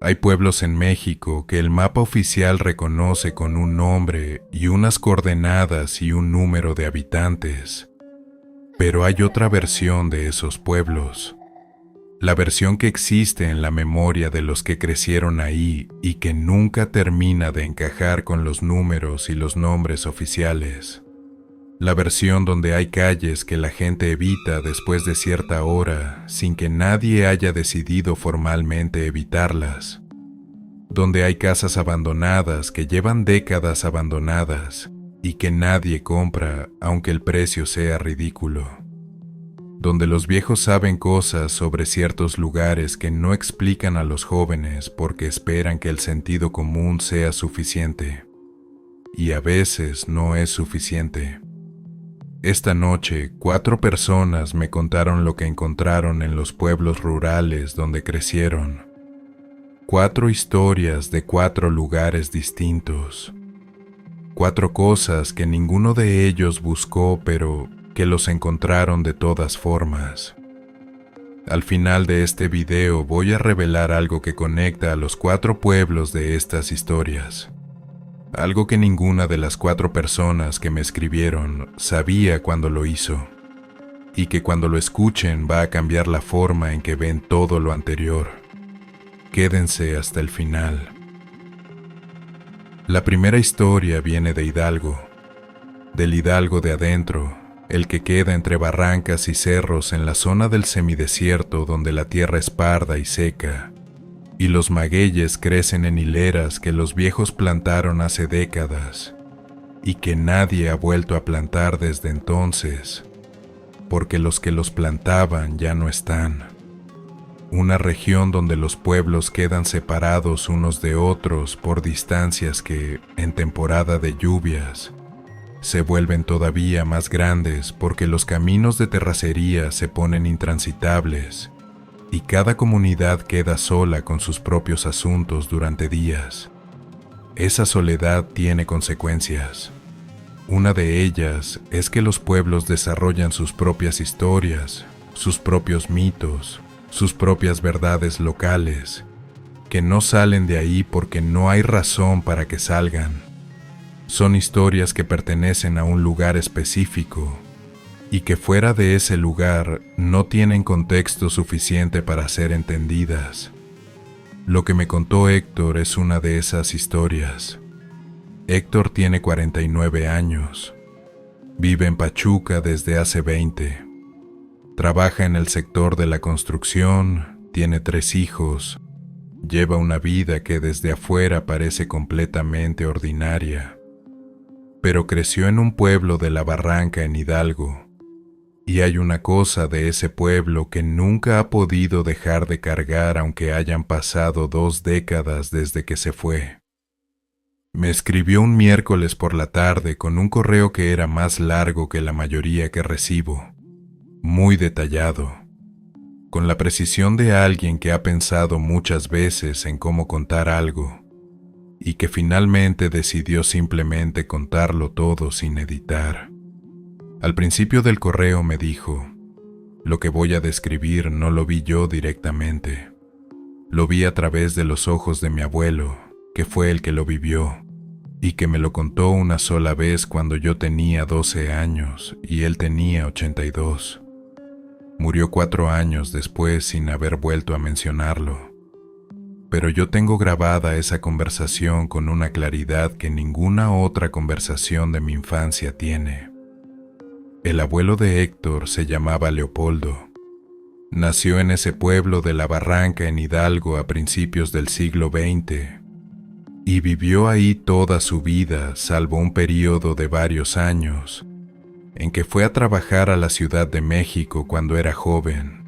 Hay pueblos en México que el mapa oficial reconoce con un nombre y unas coordenadas y un número de habitantes. Pero hay otra versión de esos pueblos. La versión que existe en la memoria de los que crecieron ahí y que nunca termina de encajar con los números y los nombres oficiales. La versión donde hay calles que la gente evita después de cierta hora sin que nadie haya decidido formalmente evitarlas. Donde hay casas abandonadas que llevan décadas abandonadas y que nadie compra aunque el precio sea ridículo. Donde los viejos saben cosas sobre ciertos lugares que no explican a los jóvenes porque esperan que el sentido común sea suficiente. Y a veces no es suficiente. Esta noche, 4 personas me contaron lo que encontraron en los pueblos rurales donde crecieron. 4 historias de 4 lugares distintos. 4 cosas que ninguno de ellos buscó, pero que los encontraron de todas formas. Al final de este video voy a revelar algo que conecta a los 4 pueblos de estas historias. Algo que ninguna de las 4 personas que me escribieron sabía cuando lo hizo, y que cuando lo escuchen va a cambiar la forma en que ven todo lo anterior. Quédense hasta el final. La primera historia viene de Hidalgo, del Hidalgo de adentro, el que queda entre barrancas y cerros en la zona del semidesierto donde la tierra es parda y seca, y los magueyes crecen en hileras que los viejos plantaron hace décadas, y que nadie ha vuelto a plantar desde entonces, porque los que los plantaban ya no están. Una región donde los pueblos quedan separados unos de otros por distancias que, en temporada de lluvias, se vuelven todavía más grandes porque los caminos de terracería se ponen intransitables y cada comunidad queda sola con sus propios asuntos durante días. Esa soledad tiene consecuencias. Una de ellas es que los pueblos desarrollan sus propias historias, sus propios mitos, sus propias verdades locales, que no salen de ahí porque no hay razón para que salgan. Son historias que pertenecen a un lugar específico y que fuera de ese lugar no tienen contexto suficiente para ser entendidas. Lo que me contó Héctor es una de esas historias. Héctor tiene 49 años. Vive en Pachuca desde hace 20. Trabaja en el sector de la construcción, tiene 3 hijos, lleva una vida que desde afuera parece completamente ordinaria. Pero creció en un pueblo de la Barranca en Hidalgo. Y hay una cosa de ese pueblo que nunca ha podido dejar de cargar aunque hayan pasado 2 décadas desde que se fue. Me escribió un miércoles por la tarde con un correo que era más largo que la mayoría que recibo, muy detallado, con la precisión de alguien que ha pensado muchas veces en cómo contar algo y que finalmente decidió simplemente contarlo todo sin editar. Al principio del correo me dijo: lo que voy a describir no lo vi yo directamente. Lo vi a través de los ojos de mi abuelo, que fue el que lo vivió, y que me lo contó una sola vez cuando yo tenía 12 años y él tenía 82. Murió 4 años después sin haber vuelto a mencionarlo. Pero yo tengo grabada esa conversación con una claridad que ninguna otra conversación de mi infancia tiene. El abuelo de Héctor se llamaba Leopoldo. Nació en ese pueblo de la Barranca en Hidalgo a principios del siglo XX y vivió ahí toda su vida, salvo un periodo de varios años, en que fue a trabajar a la Ciudad de México cuando era joven,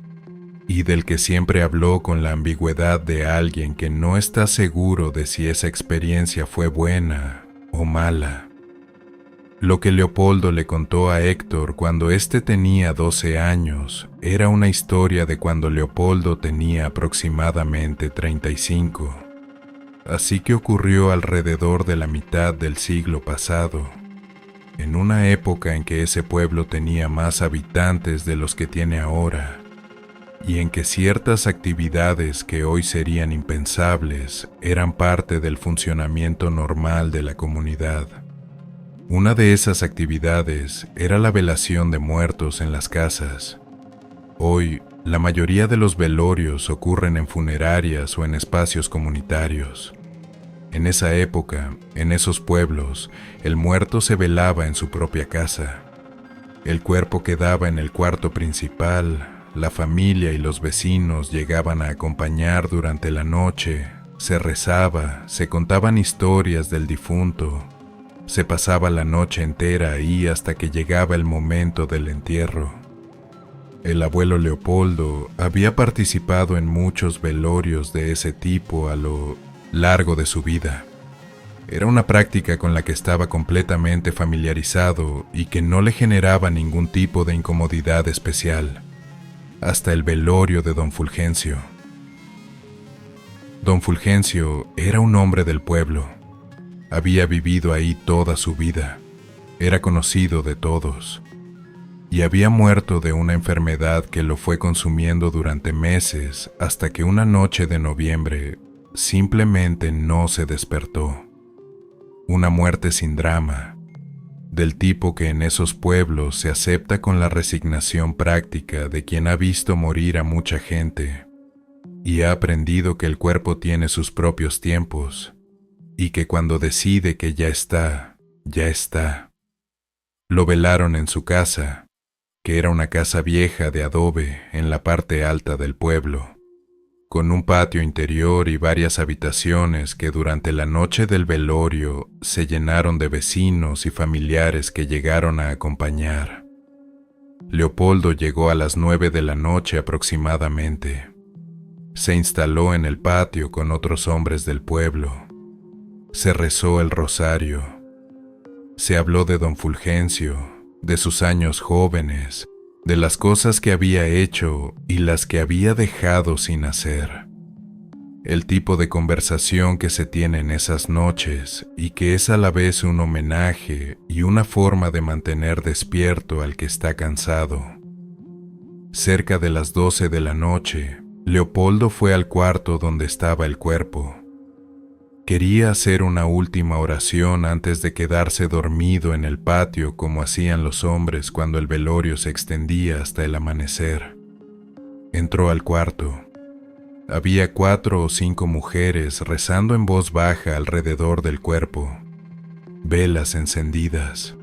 y del que siempre habló con la ambigüedad de alguien que no está seguro de si esa experiencia fue buena o mala. Lo que Leopoldo le contó a Héctor cuando éste tenía 12 años era una historia de cuando Leopoldo tenía aproximadamente 35. Así que ocurrió alrededor de la mitad del siglo pasado, en una época en que ese pueblo tenía más habitantes de los que tiene ahora, y en que ciertas actividades que hoy serían impensables eran parte del funcionamiento normal de la comunidad. Una de esas actividades era la velación de muertos en las casas. Hoy, la mayoría de los velorios ocurren en funerarias o en espacios comunitarios. En esa época, en esos pueblos, el muerto se velaba en su propia casa. El cuerpo quedaba en el cuarto principal, la familia y los vecinos llegaban a acompañar durante la noche, se rezaba, se contaban historias del difunto, se pasaba la noche entera ahí hasta que llegaba el momento del entierro. El abuelo Leopoldo había participado en muchos velorios de ese tipo a lo largo de su vida. Era una práctica con la que estaba completamente familiarizado y que no le generaba ningún tipo de incomodidad especial, hasta el velorio de don Fulgencio. Don Fulgencio era un hombre del pueblo. Había vivido ahí toda su vida, era conocido de todos, y había muerto de una enfermedad que lo fue consumiendo durante meses hasta que una noche de noviembre simplemente no se despertó. Una muerte sin drama, del tipo que en esos pueblos se acepta con la resignación práctica de quien ha visto morir a mucha gente y ha aprendido que el cuerpo tiene sus propios tiempos y que cuando decide que ya está, ya está. Lo velaron en su casa, que era una casa vieja de adobe en la parte alta del pueblo, con un patio interior y varias habitaciones que durante la noche del velorio se llenaron de vecinos y familiares que llegaron a acompañar. Leopoldo llegó a las 9 de la noche aproximadamente. Se instaló en el patio con otros hombres del pueblo. Se rezó el rosario. Se habló de don Fulgencio, de sus años jóvenes, de las cosas que había hecho y las que había dejado sin hacer. El tipo de conversación que se tiene en esas noches y que es a la vez un homenaje y una forma de mantener despierto al que está cansado. Cerca de las 12 de la noche, Leopoldo fue al cuarto donde estaba el cuerpo. Quería hacer una última oración antes de quedarse dormido en el patio como hacían los hombres cuando el velorio se extendía hasta el amanecer. Entró al cuarto. Había 4 o 5 mujeres rezando en voz baja alrededor del cuerpo. Velas encendidas.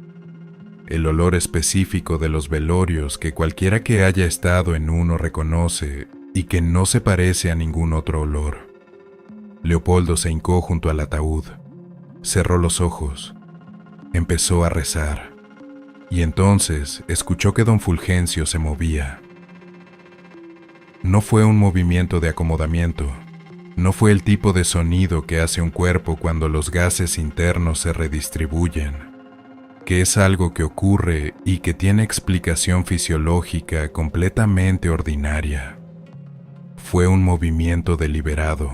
El olor específico de los velorios que cualquiera que haya estado en uno reconoce y que no se parece a ningún otro olor. Leopoldo se hincó junto al ataúd, cerró los ojos, empezó a rezar, y entonces escuchó que don Fulgencio se movía. No fue un movimiento de acomodamiento, no fue el tipo de sonido que hace un cuerpo cuando los gases internos se redistribuyen, que es algo que ocurre y que tiene explicación fisiológica completamente ordinaria. Fue un movimiento deliberado.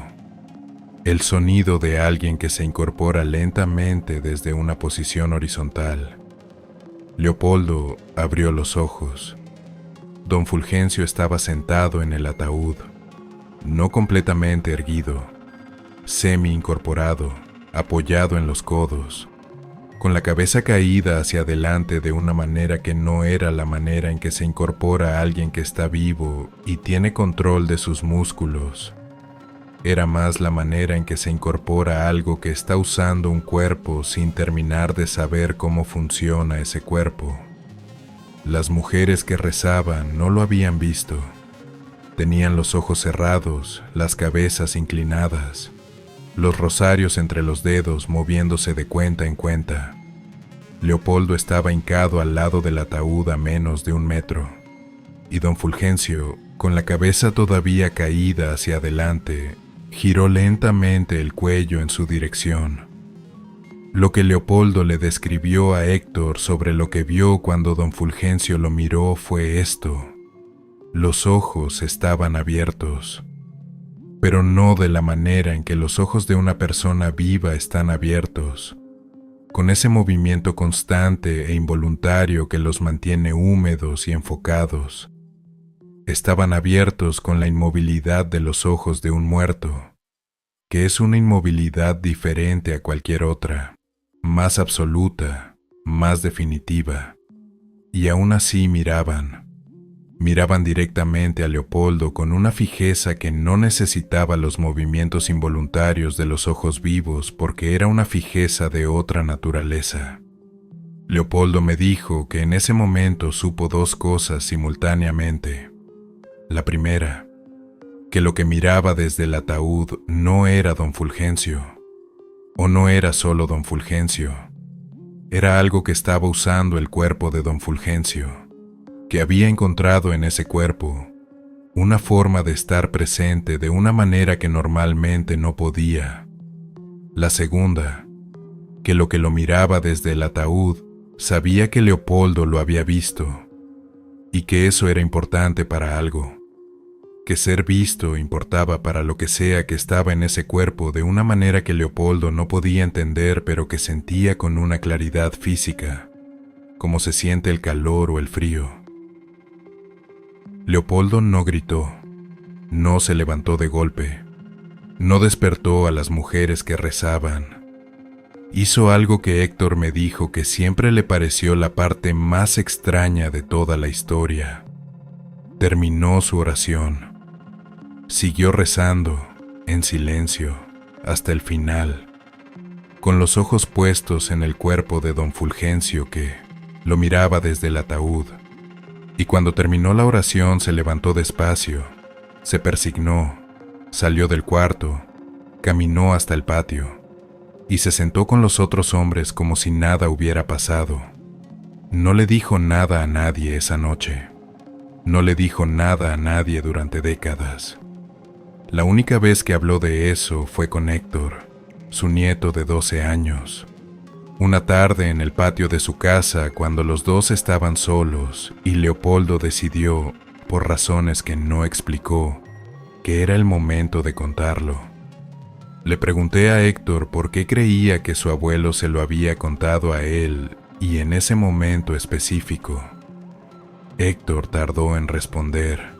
El sonido de alguien que se incorpora lentamente desde una posición horizontal. Leopoldo abrió los ojos. Don Fulgencio estaba sentado en el ataúd, no completamente erguido, semi-incorporado, apoyado en los codos, con la cabeza caída hacia adelante de una manera que no era la manera en que se incorpora a alguien que está vivo y tiene control de sus músculos. Era más la manera en que se incorpora algo que está usando un cuerpo sin terminar de saber cómo funciona ese cuerpo. Las mujeres que rezaban no lo habían visto. Tenían los ojos cerrados, las cabezas inclinadas, los rosarios entre los dedos moviéndose de cuenta en cuenta. Leopoldo estaba hincado al lado del ataúd a menos de 1 metro, y don Fulgencio, con la cabeza todavía caída hacia adelante, giró lentamente el cuello en su dirección. Lo que Leopoldo le describió a Héctor sobre lo que vio cuando don Fulgencio lo miró fue esto. Los ojos estaban abiertos, pero no de la manera en que los ojos de una persona viva están abiertos, con ese movimiento constante e involuntario que los mantiene húmedos y enfocados. Estaban abiertos con la inmovilidad de los ojos de un muerto, que es una inmovilidad diferente a cualquier otra, más absoluta, más definitiva. Y aún así miraban directamente a Leopoldo con una fijeza que no necesitaba los movimientos involuntarios de los ojos vivos porque era una fijeza de otra naturaleza. Leopoldo me dijo que en ese momento supo dos cosas simultáneamente. La primera, que lo que miraba desde el ataúd no era don Fulgencio, o no era solo don Fulgencio, era algo que estaba usando el cuerpo de don Fulgencio, que había encontrado en ese cuerpo una forma de estar presente de una manera que normalmente no podía. La segunda, que lo miraba desde el ataúd sabía que Leopoldo lo había visto, y que eso era importante para algo, que ser visto importaba para lo que sea que estaba en ese cuerpo de una manera que Leopoldo no podía entender pero que sentía con una claridad física, como se siente el calor o el frío. Leopoldo no gritó, no se levantó de golpe, no despertó a las mujeres que rezaban. Hizo algo que Héctor me dijo que siempre le pareció la parte más extraña de toda la historia. Terminó su oración. Siguió rezando, en silencio, hasta el final, con los ojos puestos en el cuerpo de don Fulgencio que lo miraba desde el ataúd. Y cuando terminó la oración se levantó despacio, se persignó, salió del cuarto, caminó hasta el patio y se sentó con los otros hombres como si nada hubiera pasado. No le dijo nada a nadie esa noche. No le dijo nada a nadie durante décadas. La única vez que habló de eso fue con Héctor, su nieto de 12 años. Una tarde en el patio de su casa cuando los dos estaban solos y Leopoldo decidió, por razones que no explicó, que era el momento de contarlo. Le pregunté a Héctor por qué creía que su abuelo se lo había contado a él y en ese momento específico. Héctor tardó en responder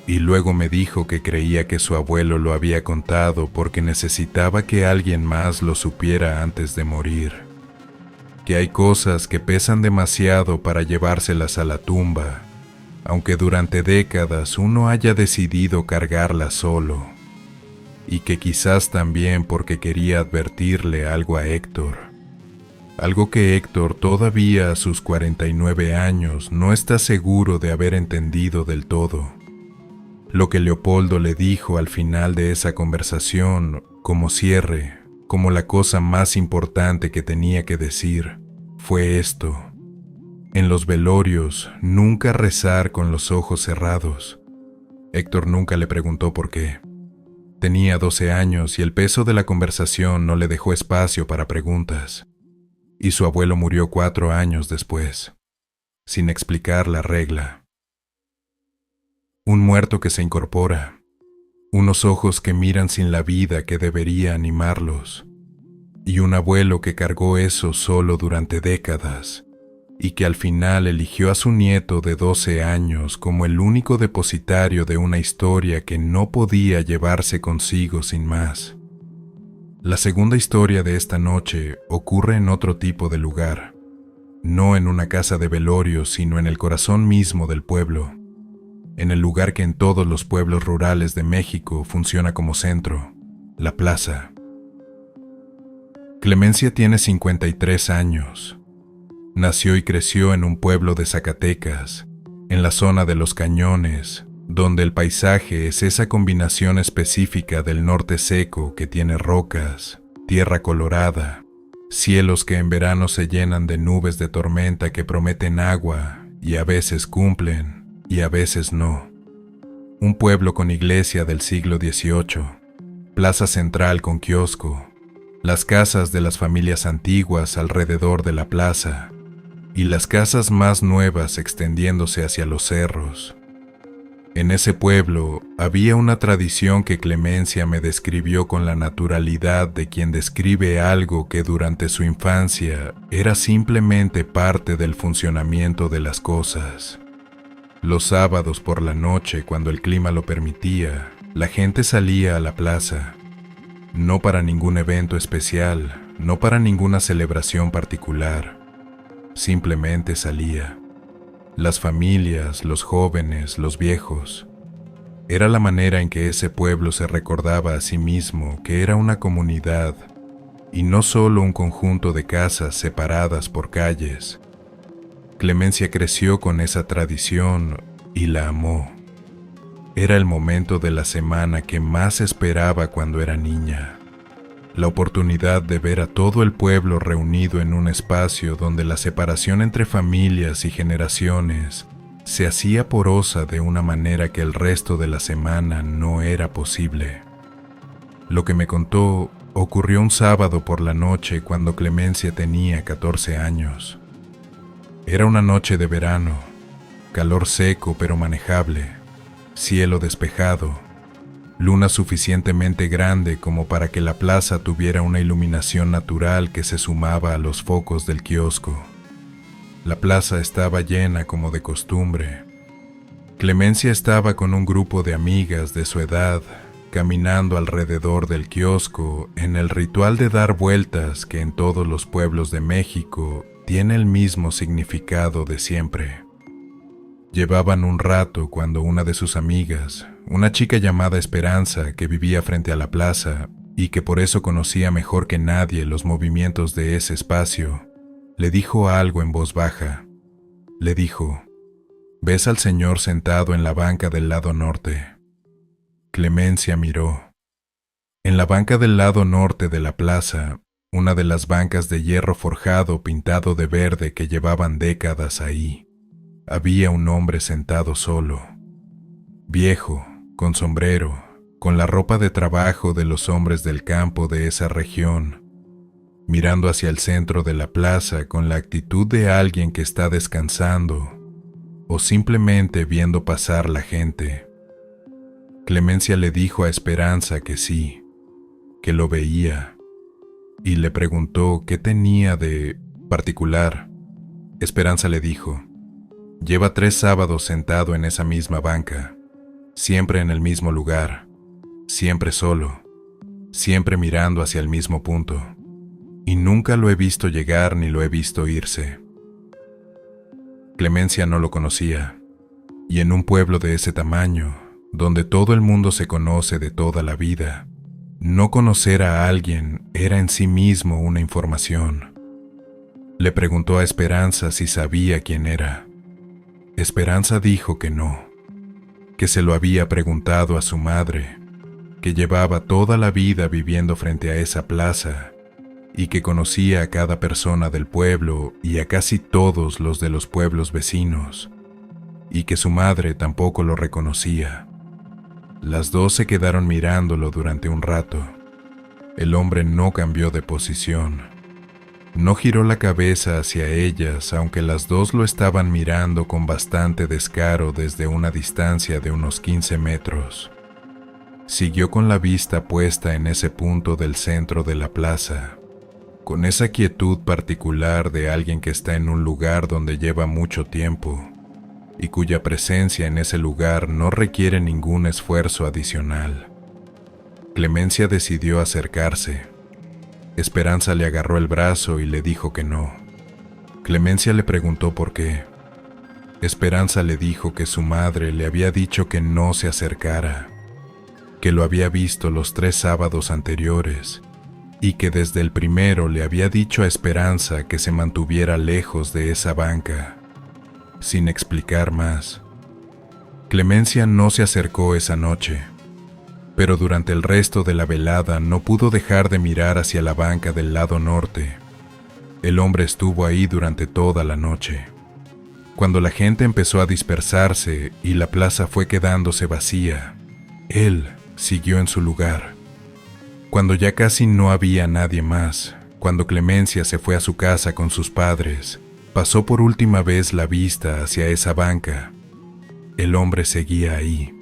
y luego me dijo que creía que su abuelo lo había contado porque necesitaba que alguien más lo supiera antes de morir. Que hay cosas que pesan demasiado para llevárselas a la tumba, aunque durante décadas uno haya decidido cargarlas solo, y que quizás también porque quería advertirle algo a Héctor, algo que Héctor todavía a sus 49 años no está seguro de haber entendido del todo. Lo que Leopoldo le dijo al final de esa conversación, como cierre, como la cosa más importante que tenía que decir, fue esto: en los velorios, nunca rezar con los ojos cerrados. Héctor nunca le preguntó por qué. Tenía 12 años y el peso de la conversación no le dejó espacio para preguntas. Y su abuelo murió 4 años después, sin explicar la regla. Un muerto que se incorpora, unos ojos que miran sin la vida que debería animarlos, y un abuelo que cargó eso solo durante décadas, y que al final eligió a su nieto de 12 años como el único depositario de una historia que no podía llevarse consigo sin más. La segunda historia de esta noche ocurre en otro tipo de lugar, no en una casa de velorios, sino en el corazón mismo del pueblo, en el lugar que en todos los pueblos rurales de México funciona como centro, la plaza. Clemencia tiene 53 años. Nació y creció en un pueblo de Zacatecas, en la zona de Los Cañones, donde el paisaje es esa combinación específica del norte seco que tiene rocas, tierra colorada, cielos que en verano se llenan de nubes de tormenta que prometen agua y a veces cumplen y a veces no. Un pueblo con iglesia del siglo XVIII, plaza central con kiosco, las casas de las familias antiguas alrededor de la plaza y las casas más nuevas extendiéndose hacia los cerros. En ese pueblo había una tradición que Clemencia me describió con la naturalidad de quien describe algo que durante su infancia era simplemente parte del funcionamiento de las cosas. Los sábados por la noche, cuando el clima lo permitía, la gente salía a la plaza, no para ningún evento especial, no para ninguna celebración particular, simplemente salía. Las familias, los jóvenes, los viejos. Era la manera en que ese pueblo se recordaba a sí mismo que era una comunidad y no solo un conjunto de casas separadas por calles. Clemencia creció con esa tradición y la amó. Era el momento de la semana que más esperaba cuando era niña. La oportunidad de ver a todo el pueblo reunido en un espacio donde la separación entre familias y generaciones se hacía porosa de una manera que el resto de la semana no era posible. Lo que me contó ocurrió un sábado por la noche cuando Clemencia tenía 14 años. Era una noche de verano, calor seco pero manejable, cielo despejado, luna suficientemente grande como para que la plaza tuviera una iluminación natural que se sumaba a los focos del kiosco. La plaza estaba llena como de costumbre. Clemencia estaba con un grupo de amigas de su edad, caminando alrededor del kiosco en el ritual de dar vueltas que en todos los pueblos de México tiene el mismo significado de siempre. Llevaban un rato cuando una de sus amigas, una chica llamada Esperanza que vivía frente a la plaza y que por eso conocía mejor que nadie los movimientos de ese espacio, le dijo algo en voz baja. Le dijo: «¿Ves al señor sentado en la banca del lado norte?» Clemencia miró. En la banca del lado norte de la plaza, una de las bancas de hierro forjado pintado de verde que llevaban décadas ahí, había un hombre sentado solo, viejo, con sombrero, con la ropa de trabajo de los hombres del campo de esa región, mirando hacia el centro de la plaza con la actitud de alguien que está descansando o simplemente viendo pasar la gente. Clemencia le dijo a Esperanza que sí, que lo veía, y le preguntó qué tenía de particular. Esperanza le dijo: «Lleva 3 sábados sentado en esa misma banca, siempre en el mismo lugar, siempre solo, siempre mirando hacia el mismo punto, y nunca lo he visto llegar ni lo he visto irse». Clemencia no lo conocía, y en un pueblo de ese tamaño, donde todo el mundo se conoce de toda la vida, no conocer a alguien era en sí mismo una información. Le preguntó a Esperanza si sabía quién era. Esperanza dijo que no, que se lo había preguntado a su madre, que llevaba toda la vida viviendo frente a esa plaza y que conocía a cada persona del pueblo y a casi todos los de los pueblos vecinos, y que su madre tampoco lo reconocía. Las dos se quedaron mirándolo durante un rato. El hombre no cambió de posición. No giró la cabeza hacia ellas, aunque las dos lo estaban mirando con bastante descaro desde una distancia de unos 15 metros. Siguió con la vista puesta en ese punto del centro de la plaza, con esa quietud particular de alguien que está en un lugar donde lleva mucho tiempo y cuya presencia en ese lugar no requiere ningún esfuerzo adicional. Clemencia decidió acercarse. Esperanza le agarró el brazo y le dijo que no. Clemencia le preguntó por qué. Esperanza le dijo que su madre le había dicho que no se acercara, que lo había visto los 3 sábados anteriores y que desde el primero le había dicho a Esperanza que se mantuviera lejos de esa banca, sin explicar más. Clemencia no se acercó esa noche, pero durante el resto de la velada no pudo dejar de mirar hacia la banca del lado norte. El hombre estuvo ahí durante toda la noche. Cuando la gente empezó a dispersarse y la plaza fue quedándose vacía, él siguió en su lugar. Cuando ya casi no había nadie más, cuando Clemencia se fue a su casa con sus padres, pasó por última vez la vista hacia esa banca. El hombre seguía ahí.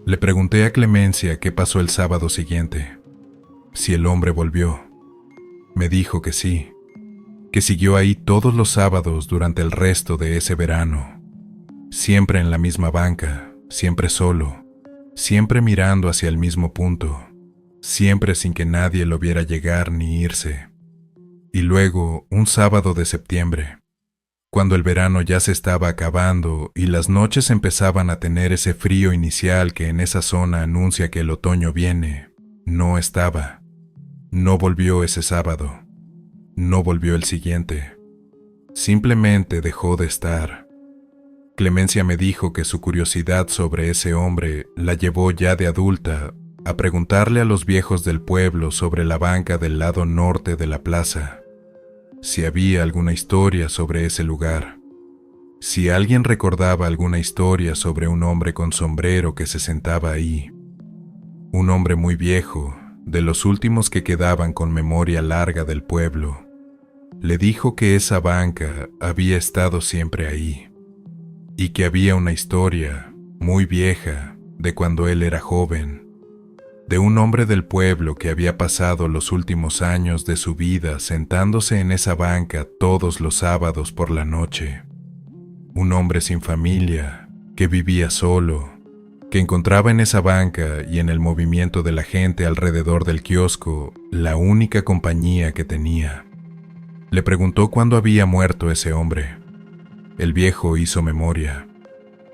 Le pregunté a Clemencia qué pasó el sábado siguiente, si el hombre volvió. Me dijo que sí, que siguió ahí todos los sábados durante el resto de ese verano. siempre en la misma banca, siempre solo, siempre mirando hacia el mismo punto, siempre sin que nadie lo viera llegar ni irse. Y luego, un sábado de septiembre, cuando el verano ya se estaba acabando y las noches empezaban a tener ese frío inicial que en esa zona anuncia que el otoño viene, no estaba. No volvió ese sábado. No volvió el siguiente. Simplemente dejó de estar. Clemencia me dijo que su curiosidad sobre ese hombre la llevó ya de adulta a preguntarle a los viejos del pueblo sobre la banca del lado norte de la plaza, si había alguna historia sobre ese lugar, si alguien recordaba alguna historia sobre un hombre con sombrero que se sentaba ahí, un hombre muy viejo, de los últimos que quedaban con memoria larga del pueblo. Le dijo que esa banca había estado siempre ahí, y que había una historia muy vieja de cuando él era joven, de un hombre del pueblo que había pasado los últimos años de su vida sentándose en esa banca todos los sábados por la noche. Un hombre sin familia, que vivía solo, que encontraba en esa banca y en el movimiento de la gente alrededor del kiosco la única compañía que tenía. Le preguntó cuándo había muerto ese hombre. El viejo hizo memoria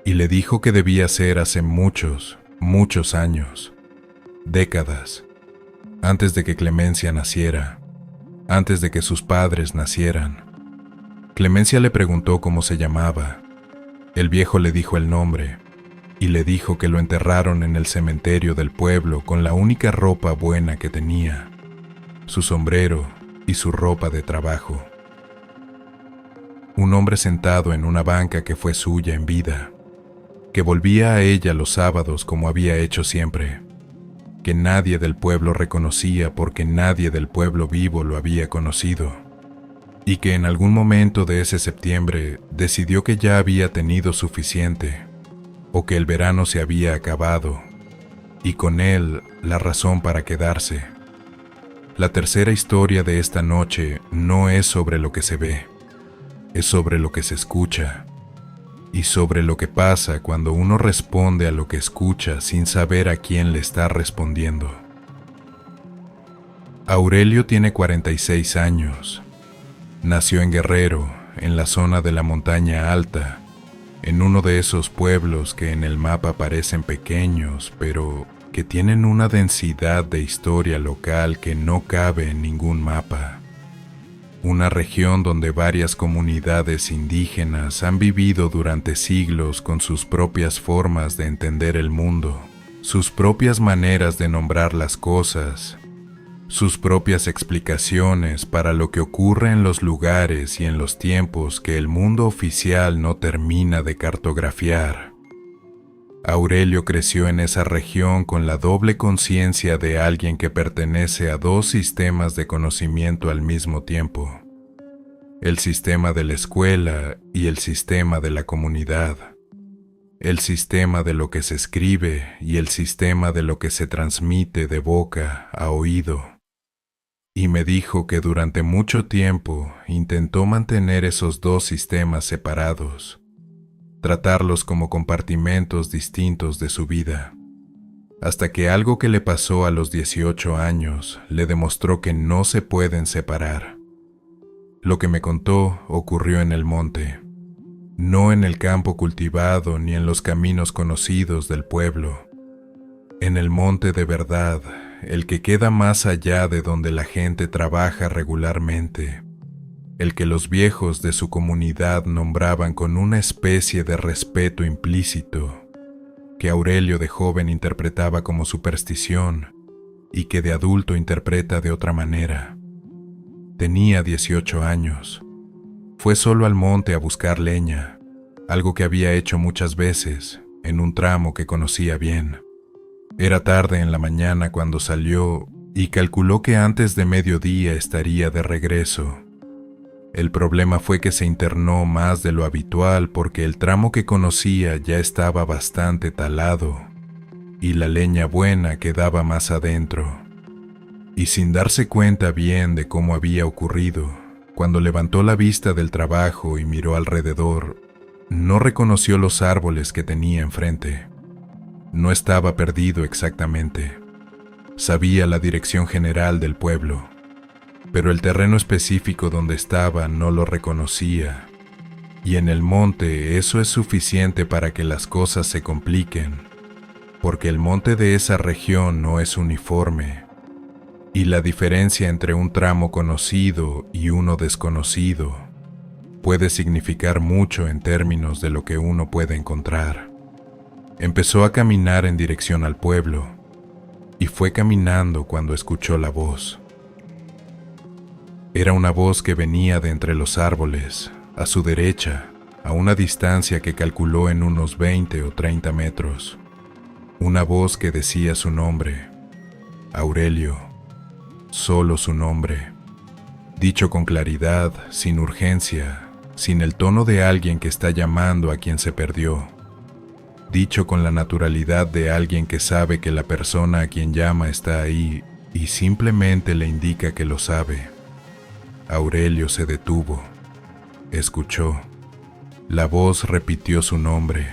y le dijo que debía ser hace muchos, muchos años, décadas, antes de que Clemencia naciera, antes de que sus padres nacieran. Clemencia le preguntó cómo se llamaba. El viejo le dijo el nombre y le dijo que lo enterraron en el cementerio del pueblo con la única ropa buena que tenía, su sombrero y su ropa de trabajo. Un hombre sentado en una banca que fue suya en vida, que volvía a ella los sábados como había hecho siempre, que nadie del pueblo reconocía porque nadie del pueblo vivo lo había conocido, y que en algún momento de ese septiembre decidió que ya había tenido suficiente, o que el verano se había acabado, y con él la razón para quedarse. La tercera historia de esta noche no es sobre lo que se ve, es sobre lo que se escucha, y sobre lo que pasa cuando uno responde a lo que escucha sin saber a quién le está respondiendo. Aurelio tiene 46 años. Nació en Guerrero, en la zona de la montaña alta, en uno de esos pueblos que en el mapa parecen pequeños, pero que tienen una densidad de historia local que no cabe en ningún mapa. Una región donde varias comunidades indígenas han vivido durante siglos con sus propias formas de entender el mundo, sus propias maneras de nombrar las cosas, sus propias explicaciones para lo que ocurre en los lugares y en los tiempos que el mundo oficial no termina de cartografiar. Aurelio creció en esa región con la doble conciencia de alguien que pertenece a dos sistemas de conocimiento al mismo tiempo: el sistema de la escuela y el sistema de la comunidad, el sistema de lo que se escribe y el sistema de lo que se transmite de boca a oído. Y me dijo que durante mucho tiempo intentó mantener esos dos sistemas separados, tratarlos como compartimentos distintos de su vida, hasta que algo que le pasó a los 18 años le demostró que no se pueden separar. Lo que me contó ocurrió en el monte, no en el campo cultivado ni en los caminos conocidos del pueblo. En el monte de verdad, el que queda más allá de donde la gente trabaja regularmente, el que los viejos de su comunidad nombraban con una especie de respeto implícito, que Aurelio de joven interpretaba como superstición y que de adulto interpreta de otra manera. Tenía 18 años. Fue solo al monte a buscar leña, algo que había hecho muchas veces, en un tramo que conocía bien. Era tarde en la mañana cuando salió y calculó que antes de mediodía estaría de regreso. El problema fue que se internó más de lo habitual porque el tramo que conocía ya estaba bastante talado y la leña buena quedaba más adentro. Y sin darse cuenta bien de cómo había ocurrido, cuando levantó la vista del trabajo y miró alrededor, No reconoció los árboles que tenía enfrente. No estaba perdido exactamente. Sabía la dirección general del pueblo, pero el terreno específico donde estaba no lo reconocía. Y en el monte eso es suficiente para que las cosas se compliquen, porque el monte de esa región no es uniforme, y la diferencia entre un tramo conocido y uno desconocido puede significar mucho en términos de lo que uno puede encontrar. Empezó a caminar en dirección al pueblo, y fue caminando cuando escuchó la voz. Era una voz que venía de entre los árboles, a su derecha, a una distancia que calculó en unos 20 o 30 metros. Una voz que decía su nombre, Aurelio, solo su nombre, dicho con claridad, sin urgencia, sin el tono de alguien que está llamando a quien se perdió, dicho con la naturalidad de alguien que sabe que la persona a quien llama está ahí y simplemente le indica que lo sabe. Aurelio se detuvo, escuchó. La voz repitió su nombre,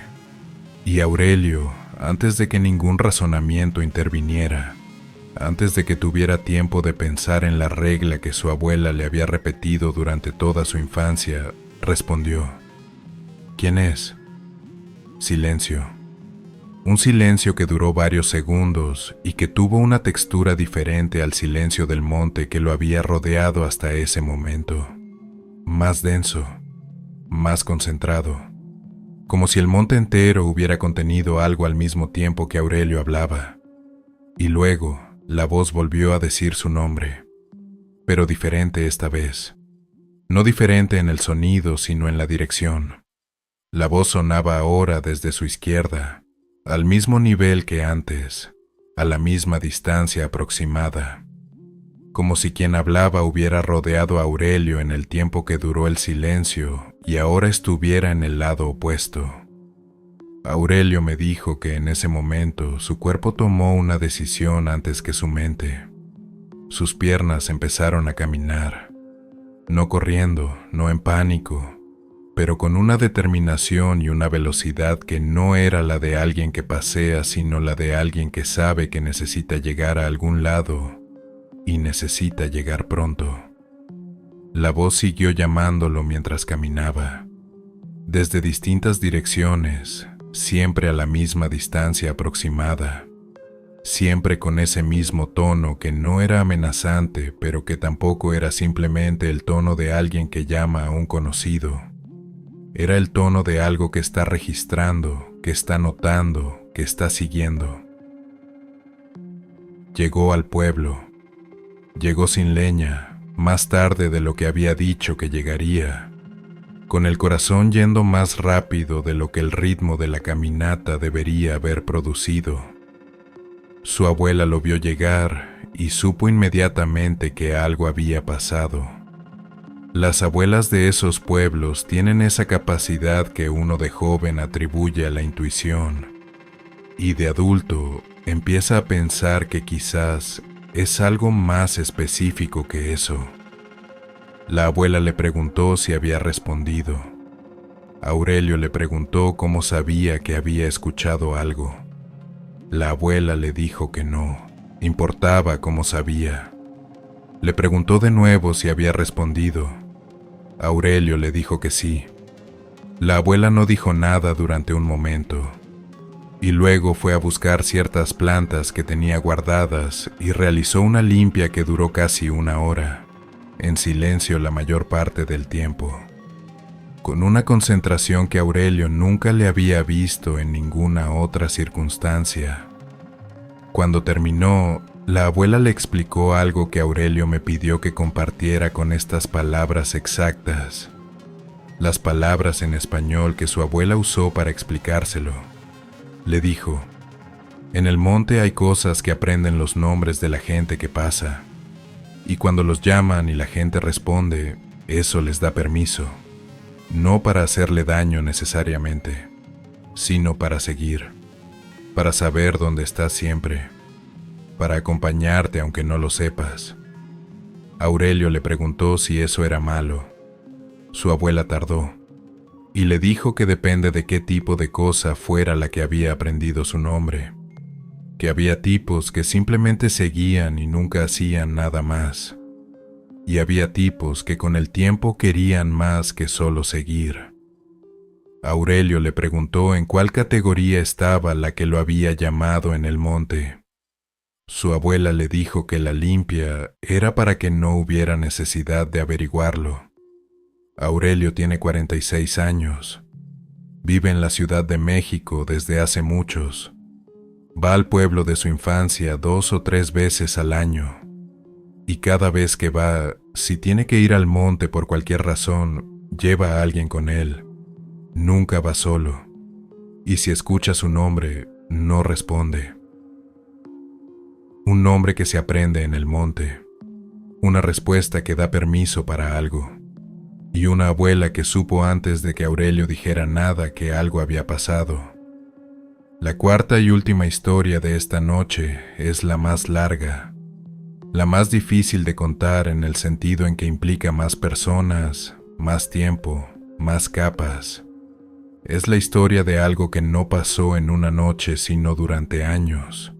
y Aurelio, antes de que ningún razonamiento interviniera, antes de que tuviera tiempo de pensar en la regla que su abuela le había repetido durante toda su infancia, respondió: ¿Quién es? Silencio. Un silencio que duró varios segundos y que tuvo una textura diferente al silencio del monte que lo había rodeado hasta ese momento. Más denso, más concentrado, como si el monte entero hubiera contenido algo al mismo tiempo que Aurelio hablaba. Y luego, la voz volvió a decir su nombre, pero diferente esta vez. No diferente en el sonido, sino en la dirección. La voz sonaba ahora desde su izquierda, al mismo nivel que antes, a la misma distancia aproximada, como si quien hablaba hubiera rodeado a Aurelio en el tiempo que duró el silencio y ahora estuviera en el lado opuesto. Aurelio me dijo que en ese momento su cuerpo tomó una decisión antes que su mente. Sus piernas empezaron a caminar, no corriendo, no en pánico, pero con una determinación y una velocidad que no era la de alguien que pasea, sino la de alguien que sabe que necesita llegar a algún lado y necesita llegar pronto. La voz siguió llamándolo mientras caminaba, desde distintas direcciones, siempre a la misma distancia aproximada, siempre con ese mismo tono que no era amenazante, pero que tampoco era simplemente el tono de alguien que llama a un conocido. Era el tono de algo que está registrando, que está notando, que está siguiendo. Llegó al pueblo. Llegó sin leña, más tarde de lo que había dicho que llegaría, con el corazón yendo más rápido de lo que el ritmo de la caminata debería haber producido. Su abuela lo vio llegar y supo inmediatamente que algo había pasado. Las abuelas de esos pueblos tienen esa capacidad que uno de joven atribuye a la intuición, y de adulto empieza a pensar que quizás es algo más específico que eso. La abuela le preguntó si había respondido. Aurelio le preguntó cómo sabía que había escuchado algo. La abuela le dijo que no importaba cómo sabía. Le preguntó de nuevo si había respondido. Aurelio le dijo que sí. La abuela no dijo nada durante un momento, y luego fue a buscar ciertas plantas que tenía guardadas y realizó una limpia que duró casi una hora, en silencio la mayor parte del tiempo, con una concentración que Aurelio nunca le había visto en ninguna otra circunstancia. Cuando terminó, la abuela le explicó algo que Aurelio me pidió que compartiera con estas palabras exactas, las palabras en español que su abuela usó para explicárselo. Le dijo: en el monte hay cosas que aprenden los nombres de la gente que pasa, y cuando los llaman y la gente responde, eso les da permiso, no para hacerle daño necesariamente, sino para seguir, para saber dónde estás siempre, para acompañarte aunque no lo sepas. Aurelio le preguntó si eso era malo. Su abuela tardó. y le dijo que depende de qué tipo de cosa fuera la que había aprendido su nombre, que había tipos que simplemente seguían y nunca hacían nada más, y había tipos que con el tiempo querían más que solo seguir. Aurelio le preguntó en cuál categoría estaba la que lo había llamado en el monte. Su abuela le dijo que la limpia era para que no hubiera necesidad de averiguarlo. Aurelio tiene 46 años. Vive en la Ciudad de México desde hace muchos. Va al pueblo de su infancia 2 o 3 veces al año. Y cada vez que va, si tiene que ir al monte por cualquier razón, lleva a alguien con él. Nunca va solo. Y si escucha su nombre, no responde. Un nombre que se aprende en el monte. Una respuesta que da permiso para algo. Y una abuela que supo antes de que Aurelio dijera nada que algo había pasado. La cuarta y última historia de esta noche es la más larga, la más difícil de contar en el sentido en que implica más personas, más tiempo, más capas. Es la historia de algo que no pasó en una noche sino durante años,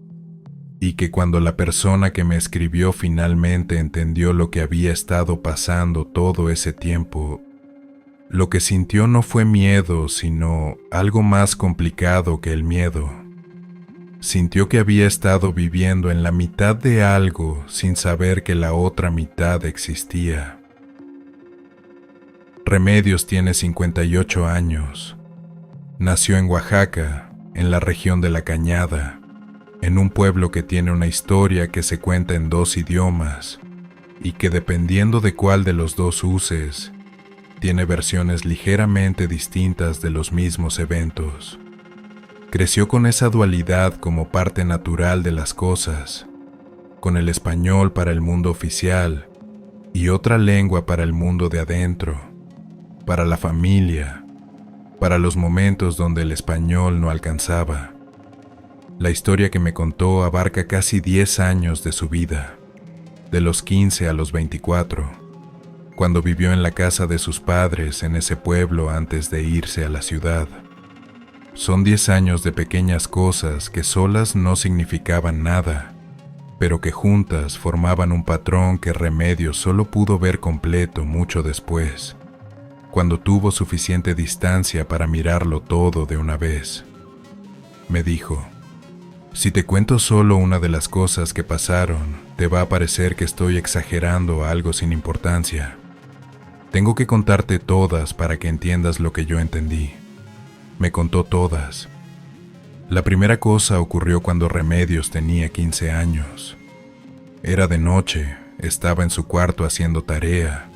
y que cuando la persona que me escribió finalmente entendió lo que había estado pasando todo ese tiempo, lo que sintió no fue miedo, sino algo más complicado que el miedo. Sintió que había estado viviendo en la mitad de algo sin saber que la otra mitad existía. Remedios tiene 58 años. Nació en Oaxaca, en la región de La Cañada, en un pueblo que tiene una historia que se cuenta en 2 idiomas y que dependiendo de cuál de los dos uses, tiene versiones ligeramente distintas de los mismos eventos. Creció con esa dualidad como parte natural de las cosas, con el español para el mundo oficial y otra lengua para el mundo de adentro, para la familia, para los momentos donde el español no alcanzaba. La historia que me contó abarca casi 10 años de su vida, de los 15 a los 24, cuando vivió en la casa de sus padres en ese pueblo antes de irse a la ciudad. Son 10 años de pequeñas cosas que solas no significaban nada, pero que juntas formaban un patrón que Remedios solo pudo ver completo mucho después, cuando tuvo suficiente distancia para mirarlo todo de una vez. Me dijo: si te cuento solo una de las cosas que pasaron, te va a parecer que estoy exagerando algo sin importancia. Tengo que contarte todas para que entiendas lo que yo entendí. Me contó todas. La primera cosa ocurrió cuando Remedios tenía 15 años. Era de noche, estaba en su cuarto haciendo tarea,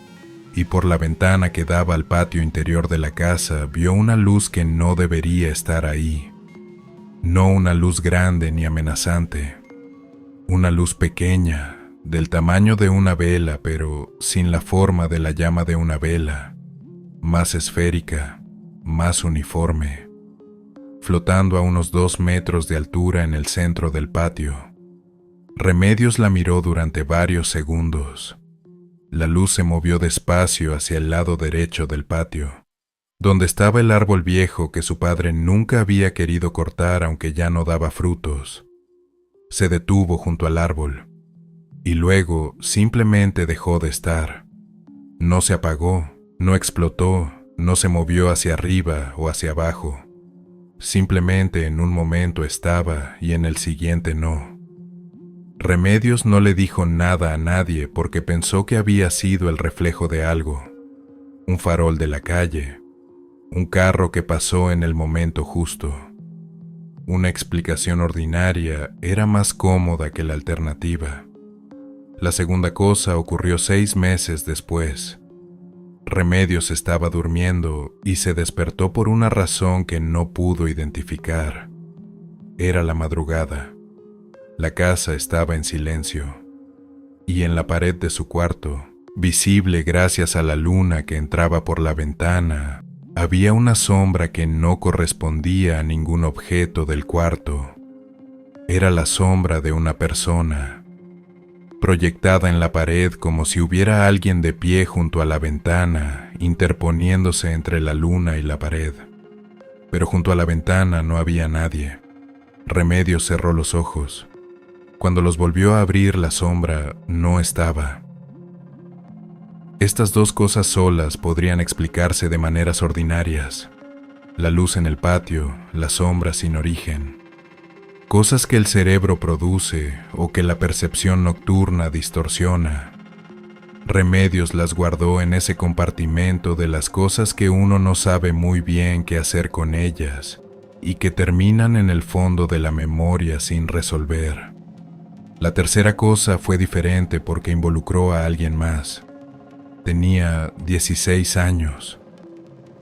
y por la ventana que daba al patio interior de la casa vio una luz que no debería estar ahí. No una luz grande ni amenazante. Una luz pequeña, del tamaño de una vela, pero sin la forma de la llama de una vela, más esférica, más uniforme, flotando a unos 2 metros de altura en el centro del patio. Remedios la miró durante varios segundos. La luz se movió despacio hacia el lado derecho del patio, donde estaba el árbol viejo que su padre nunca había querido cortar aunque ya no daba frutos. Se detuvo junto al árbol. Y luego simplemente dejó de estar. No se apagó, no explotó, no se movió hacia arriba o hacia abajo. Simplemente en un momento estaba y en el siguiente no. Remedios no le dijo nada a nadie porque pensó que había sido el reflejo de algo. Un farol de la calle. Un carro que pasó en el momento justo. Una explicación ordinaria era más cómoda que la alternativa. La segunda cosa ocurrió 6 meses después. Remedios estaba durmiendo y se despertó por una razón que no pudo identificar. Era la madrugada. La casa estaba en silencio. Y en la pared de su cuarto, visible gracias a la luna que entraba por la ventana, había una sombra que no correspondía a ningún objeto del cuarto. Era la sombra de una persona. proyectada en la pared como si hubiera alguien de pie junto a la ventana, interponiéndose entre la luna y la pared. Pero junto a la ventana no había nadie. Remedios cerró los ojos. Cuando los volvió a abrir, la sombra no estaba. Estas dos cosas solas podrían explicarse de maneras ordinarias: la luz en el patio, la sombra sin origen. Cosas que el cerebro produce o que la percepción nocturna distorsiona. Remedios las guardó en ese compartimento de las cosas que uno no sabe muy bien qué hacer con ellas y que terminan en el fondo de la memoria sin resolver. La tercera cosa fue diferente porque involucró a alguien más. Tenía 16 años.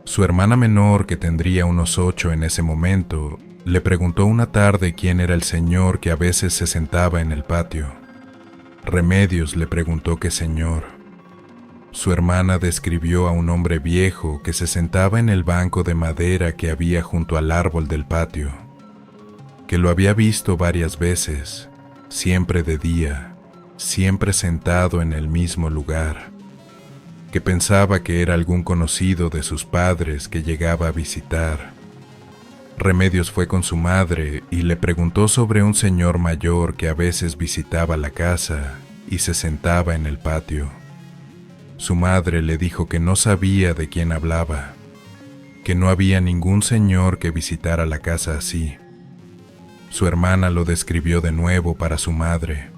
Su hermana menor, que tendría unos 8 en ese momento, le preguntó una tarde quién era el señor que a veces se sentaba en el patio. Remedios le preguntó qué señor. Su hermana describió a un hombre viejo que se sentaba en el banco de madera que había junto al árbol del patio, que lo había visto varias veces, siempre de día, siempre sentado en el mismo lugar, que pensaba que era algún conocido de sus padres que llegaba a visitar. Remedios fue con su madre y le preguntó sobre un señor mayor que a veces visitaba la casa y se sentaba en el patio. Su madre le dijo que no sabía de quién hablaba, que no había ningún señor que visitara la casa así. Su hermana lo describió de nuevo para su madre.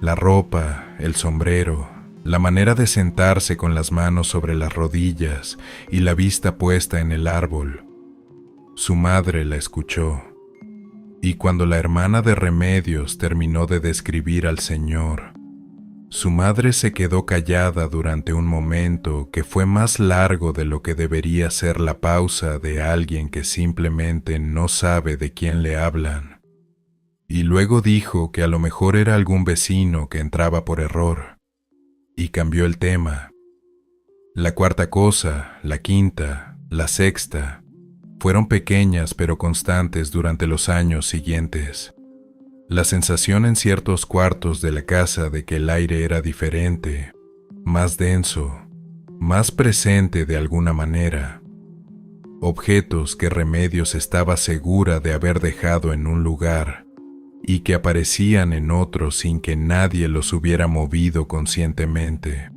La ropa, el sombrero, la manera de sentarse con las manos sobre las rodillas y la vista puesta en el árbol. Su madre la escuchó, y cuando la hermana de Remedios terminó de describir al señor, su madre se quedó callada durante un momento que fue más largo de lo que debería ser la pausa de alguien que simplemente no sabe de quién le hablan. Y luego dijo que a lo mejor era algún vecino que entraba por error, y cambió el tema. La cuarta cosa, la quinta, la sexta, fueron pequeñas pero constantes durante los años siguientes. La sensación en ciertos cuartos de la casa de que el aire era diferente, más denso, más presente de alguna manera. Objetos que Remedios estaba segura de haber dejado en un lugar y que aparecían en otro sin que nadie los hubiera movido conscientemente.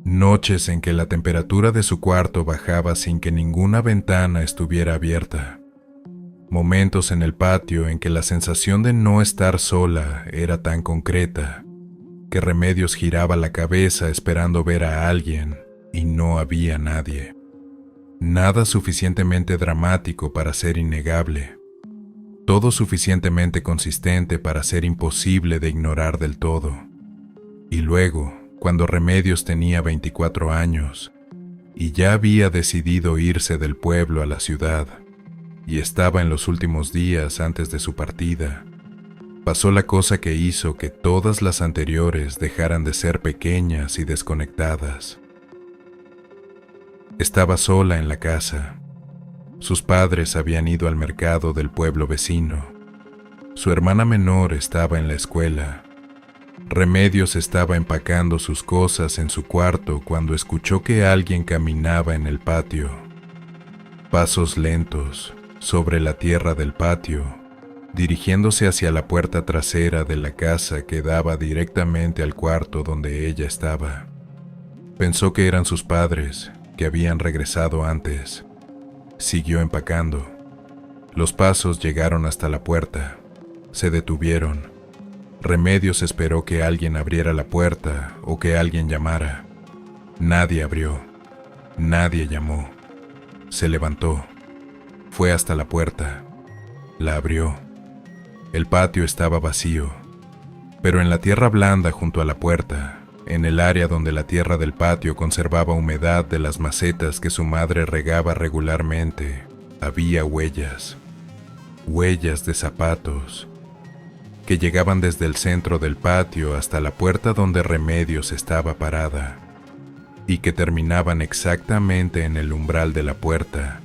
Noches en que la temperatura de su cuarto bajaba sin que ninguna ventana estuviera abierta. Momentos en el patio en que la sensación de no estar sola era tan concreta que Remedios giraba la cabeza esperando ver a alguien y no había nadie. Nada suficientemente dramático para ser innegable. Todo suficientemente consistente para ser imposible de ignorar del todo. Y luego, cuando Remedios tenía 24 años y ya había decidido irse del pueblo a la ciudad y estaba en los últimos días antes de su partida, pasó la cosa que hizo que todas las anteriores dejaran de ser pequeñas y desconectadas. Estaba sola en la casa. Sus padres habían ido al mercado del pueblo vecino. Su hermana menor estaba en la escuela. Remedios estaba empacando sus cosas en su cuarto cuando escuchó que alguien caminaba en el patio. Pasos lentos sobre la tierra del patio, dirigiéndose hacia la puerta trasera de la casa que daba directamente al cuarto donde ella estaba. Pensó que eran sus padres, que habían regresado antes. Siguió empacando. Los pasos llegaron hasta la puerta. Se detuvieron. Remedios esperó que alguien abriera la puerta o que alguien llamara. Nadie abrió. Nadie llamó. Se levantó. Fue hasta la puerta. La abrió. El patio estaba vacío, pero en la tierra blanda junto a la puerta, en el área donde la tierra del patio conservaba humedad de las macetas que su madre regaba regularmente, había huellas. Huellas de zapatos que llegaban desde el centro del patio hasta la puerta donde Remedios estaba parada y que terminaban exactamente en el umbral de la puerta,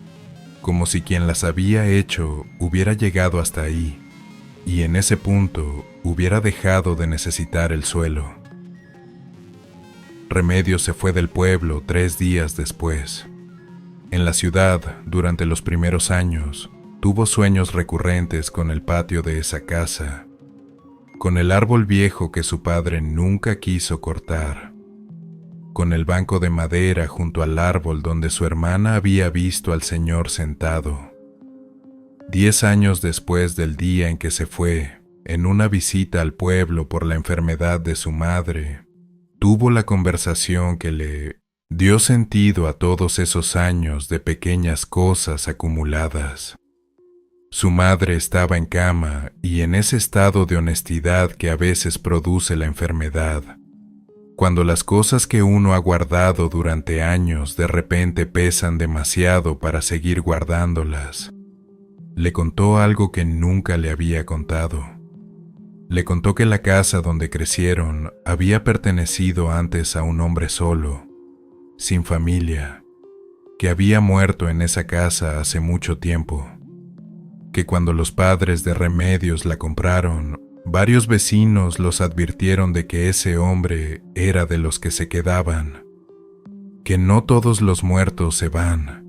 como si quien las había hecho hubiera llegado hasta ahí y en ese punto hubiera dejado de necesitar el suelo. Remedios se fue del pueblo 3 días después. En la ciudad, durante los primeros años, tuvo sueños recurrentes con el patio de esa casa, con el árbol viejo que su padre nunca quiso cortar, con el banco de madera junto al árbol donde su hermana había visto al señor sentado. 10 años después del día en que se fue, en una visita al pueblo por la enfermedad de su madre, tuvo la conversación que le dio sentido a todos esos años de pequeñas cosas acumuladas. Su madre estaba en cama y en ese estado de honestidad que a veces produce la enfermedad, cuando las cosas que uno ha guardado durante años de repente pesan demasiado para seguir guardándolas. Le contó algo que nunca le había contado. Le contó que la casa donde crecieron había pertenecido antes a un hombre solo, sin familia, que había muerto en esa casa hace mucho tiempo, que cuando los padres de Remedios la compraron, varios vecinos los advirtieron de que ese hombre era de los que se quedaban, que no todos los muertos se van,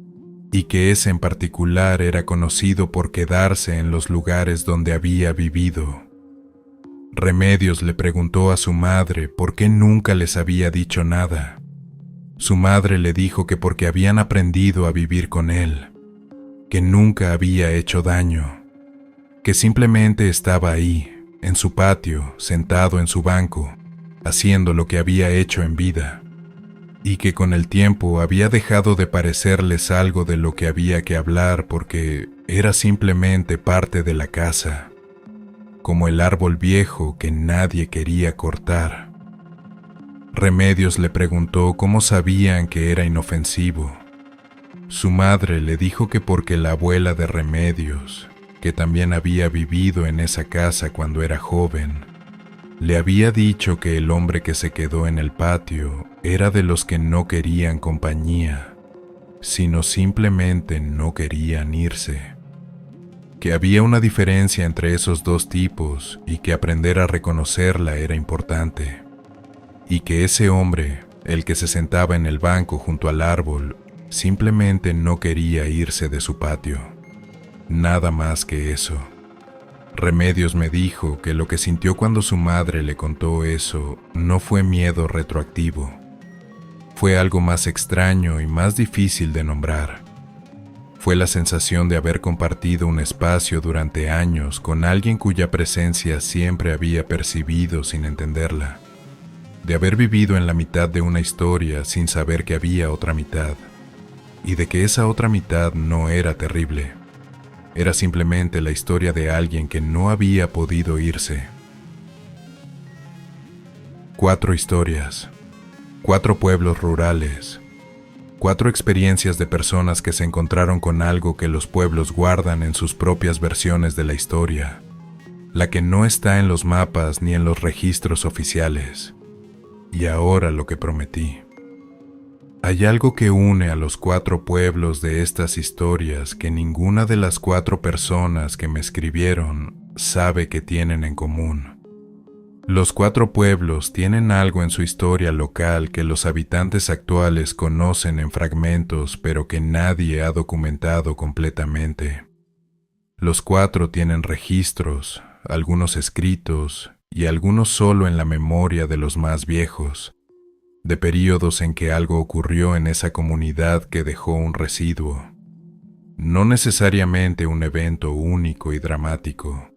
y que ese en particular era conocido por quedarse en los lugares donde había vivido. Remedios le preguntó a su madre por qué nunca les había dicho nada. Su madre le dijo que porque habían aprendido a vivir con él, que nunca había hecho daño, que simplemente estaba ahí, en su patio, sentado en su banco, haciendo lo que había hecho en vida, y que con el tiempo había dejado de parecerles algo de lo que había que hablar porque era simplemente parte de la casa, como el árbol viejo que nadie quería cortar. Remedios le preguntó cómo sabían que era inofensivo. Su madre le dijo que porque la abuela de Remedios, que también había vivido en esa casa cuando era joven, le había dicho que el hombre que se quedó en el patio era de los que no querían compañía, sino simplemente no querían irse. Que había una diferencia entre esos dos tipos y que aprender a reconocerla era importante. Y que ese hombre, el que se sentaba en el banco junto al árbol, simplemente no quería irse de su patio. Nada más que eso. Remedios me dijo que lo que sintió cuando su madre le contó eso no fue miedo retroactivo. Fue algo más extraño y más difícil de nombrar. Fue la sensación de haber compartido un espacio durante años con alguien cuya presencia siempre había percibido sin entenderla. De haber vivido en la mitad de una historia sin saber que había otra mitad, y de que esa otra mitad no era terrible. Era simplemente la historia de alguien que no había podido irse. 4 historias, 4 pueblos rurales, 4 experiencias de personas que se encontraron con algo que los pueblos guardan en sus propias versiones de la historia, la que no está en los mapas ni en los registros oficiales. Y ahora lo que prometí. Hay algo que une a los 4 pueblos de estas historias que ninguna de las 4 personas que me escribieron sabe que tienen en común. Los 4 pueblos tienen algo en su historia local que los habitantes actuales conocen en fragmentos, pero que nadie ha documentado completamente. Los 4 tienen registros, algunos escritos y algunos solo en la memoria de los más viejos, de períodos en que algo ocurrió en esa comunidad que dejó un residuo. No necesariamente un evento único y dramático.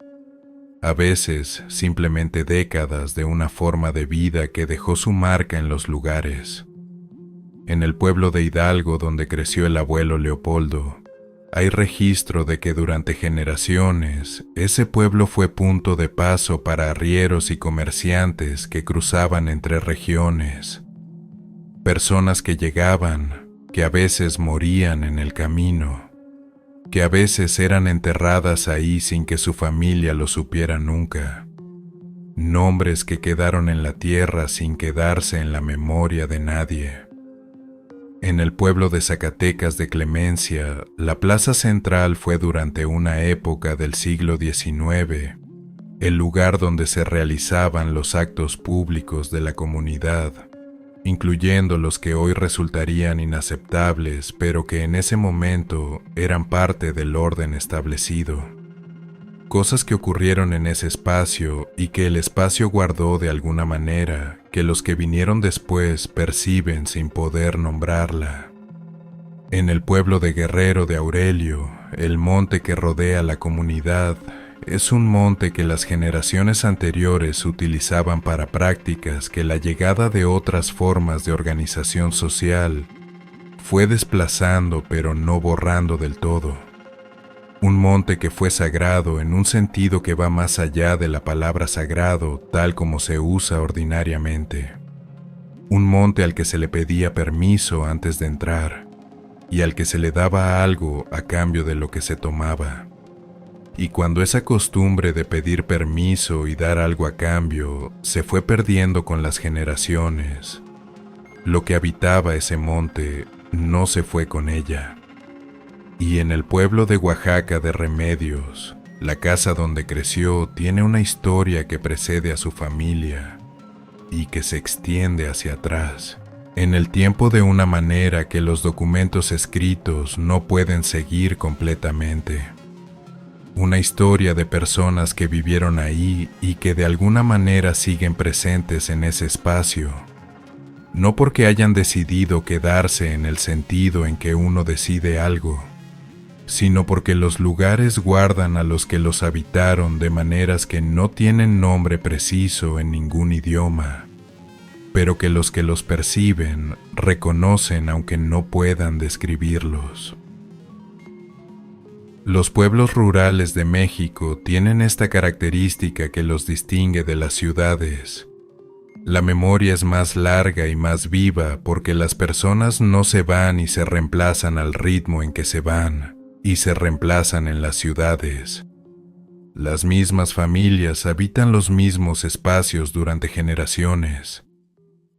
A veces, simplemente décadas de una forma de vida que dejó su marca en los lugares. En el pueblo de Hidalgo donde creció el abuelo Leopoldo, hay registro de que durante generaciones ese pueblo fue punto de paso para arrieros y comerciantes que cruzaban entre regiones. Personas que llegaban, que a veces morían en el camino, que a veces eran enterradas ahí sin que su familia lo supiera nunca. Nombres que quedaron en la tierra sin quedarse en la memoria de nadie. En el pueblo de Zacatecas de Clemencia, la plaza central fue durante una época del siglo XIX el lugar donde se realizaban los actos públicos de la comunidad, incluyendo los que hoy resultarían inaceptables, pero que en ese momento eran parte del orden establecido. Cosas que ocurrieron en ese espacio y que el espacio guardó de alguna manera, que los que vinieron después perciben sin poder nombrarla. En el pueblo de Guerrero de Aurelio, el monte que rodea la comunidad es un monte que las generaciones anteriores utilizaban para prácticas que la llegada de otras formas de organización social fue desplazando pero no borrando del todo. Un monte que fue sagrado en un sentido que va más allá de la palabra sagrado tal como se usa ordinariamente. Un monte al que se le pedía permiso antes de entrar y al que se le daba algo a cambio de lo que se tomaba. Y cuando esa costumbre de pedir permiso y dar algo a cambio se fue perdiendo con las generaciones, lo que habitaba ese monte no se fue con ella. Y en el pueblo de Oaxaca de Remedios, la casa donde creció tiene una historia que precede a su familia y que se extiende hacia atrás, en el tiempo de una manera que los documentos escritos no pueden seguir completamente. Una historia de personas que vivieron ahí y que de alguna manera siguen presentes en ese espacio, no porque hayan decidido quedarse en el sentido en que uno decide algo, sino porque los lugares guardan a los que los habitaron de maneras que no tienen nombre preciso en ningún idioma, pero que los perciben reconocen aunque no puedan describirlos. Los pueblos rurales de México tienen esta característica que los distingue de las ciudades. La memoria es más larga y más viva porque las personas no se van y se reemplazan al ritmo en que se van y se reemplazan en las ciudades. Las mismas familias habitan los mismos espacios durante generaciones.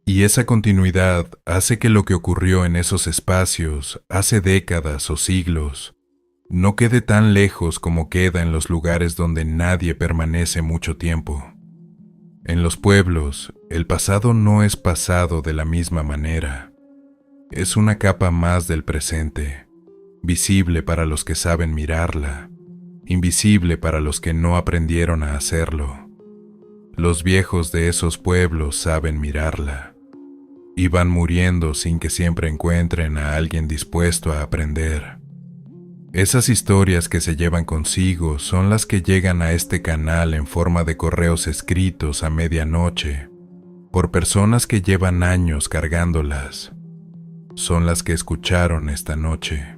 Y esa continuidad hace que lo que ocurrió en esos espacios hace décadas o siglos no quede tan lejos como queda en los lugares donde nadie permanece mucho tiempo. En los pueblos, el pasado no es pasado de la misma manera. Es una capa más del presente, visible para los que saben mirarla, invisible para los que no aprendieron a hacerlo. Los viejos de esos pueblos saben mirarla, y van muriendo sin que siempre encuentren a alguien dispuesto a aprender. Esas historias que se llevan consigo son las que llegan a este canal en forma de correos escritos a medianoche, por personas que llevan años cargándolas. Son las que escucharon esta noche.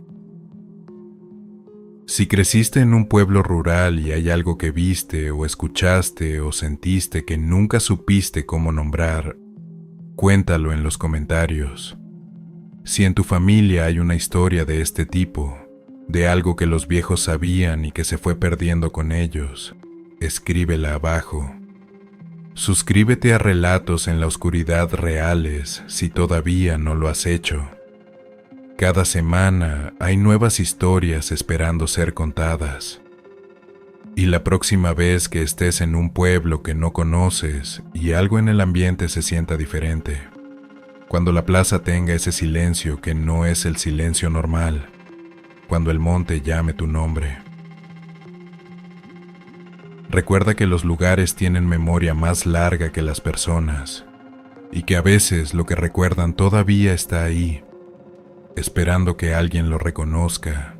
Si creciste en un pueblo rural y hay algo que viste o escuchaste o sentiste que nunca supiste cómo nombrar, cuéntalo en los comentarios. Si en tu familia hay una historia de este tipo, de algo que los viejos sabían y que se fue perdiendo con ellos, escríbela abajo. Suscríbete a Relatos en la Oscuridad Reales si todavía no lo has hecho. Cada semana hay nuevas historias esperando ser contadas. Y la próxima vez que estés en un pueblo que no conoces y algo en el ambiente se sienta diferente, cuando la plaza tenga ese silencio que no es el silencio normal, cuando el monte llame tu nombre. Recuerda que los lugares tienen memoria más larga que las personas y que a veces lo que recuerdan todavía está ahí, esperando que alguien lo reconozca